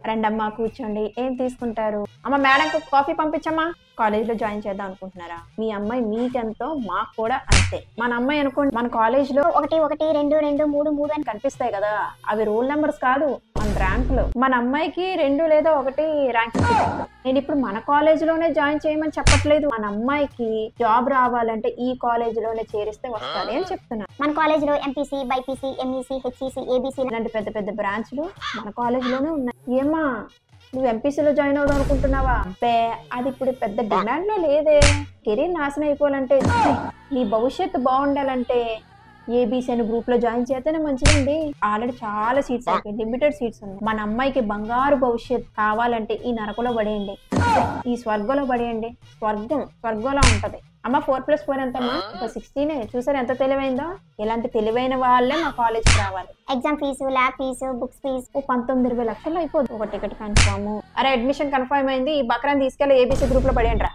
రండమ్మా కూర్చోండి. ఏం తీసుకుంటారు? అమ్మ మేడంకి కాఫీ పంపించమ్మా. కాలేజీలో జాయిన్ చేద్దాం అనుకుంటున్నారా? మీ అమ్మాయి మీకెంతో మాకు కూడా అంతే. మన అమ్మాయి అనుకోండి, మన కాలేజీలో 1 1 2 2 3 3 అని కనిపిస్తాయి కదా, అవి రోల్ నెంబర్స్ కాదు, మన ర్యాంకులు. మన అమ్మాయికి 2 లేదా 1 ర్యాంక్. నేను ఇప్పుడు మన కాలేజీలోనే జాయిన్ చేయమని చెప్పట్లేదు. మన అమ్మాయికి జాబ్ రావాలంటే ఈ కాలేజీలోనే చేరిస్తే వస్తుంది అని చెప్తున్నా. మన కాలేజీలో MPC, BiPC, MEC, HEC, ABC ఇలాంటి పెద్ద పెద్ద బ్రాంచ్లు మన కాలేజీలోనే ఉన్నాయి. ఏమా నువ్వు ఎంపీసీలో జాయిన్ అవుదాం అనుకుంటున్నావా? అబ్బే అది ఇప్పుడు పెద్ద డిమాండ్ లో లేదే. కెరీర్ నాశనం అయిపోవాలంటే, నీ భవిష్యత్తు బాగుండాలంటే ఏబీసీ అని గ్రూప్ లో జాయిన్ చేస్తేనే మంచిదండి. ఆల్రెడీ చాలా సీట్స్ అయిపోయి, లిమిటెడ్ సీట్స్ ఉన్నాయి. మన అమ్మాయికి బంగారు భవిష్యత్తు కావాలంటే ఈ నరకలో పడేయండి, ఈ స్వర్గంలో పడేయండి. స్వర్గంలో ఉంటది. అమ్మ 4+4 ఎంతమ్మా? ఒక 16. చూసారు ఎంత తెలివైందో? ఇలాంటి తెలివైన వాళ్ళే మా కాలేజ్కి రావాలి. Exam fee, lab fee, books fee 19-20 లక్షలు అయిపోతుంది. ఒక టికెట్ కన్ఫర్మ్. అరే అడ్మిషన్ కన్ఫర్మ్ అయింది, ఈ బక్రాన్ని తీసుకెళ్లి ఏబీసీ గ్రూప్ లో పడేయండి రా.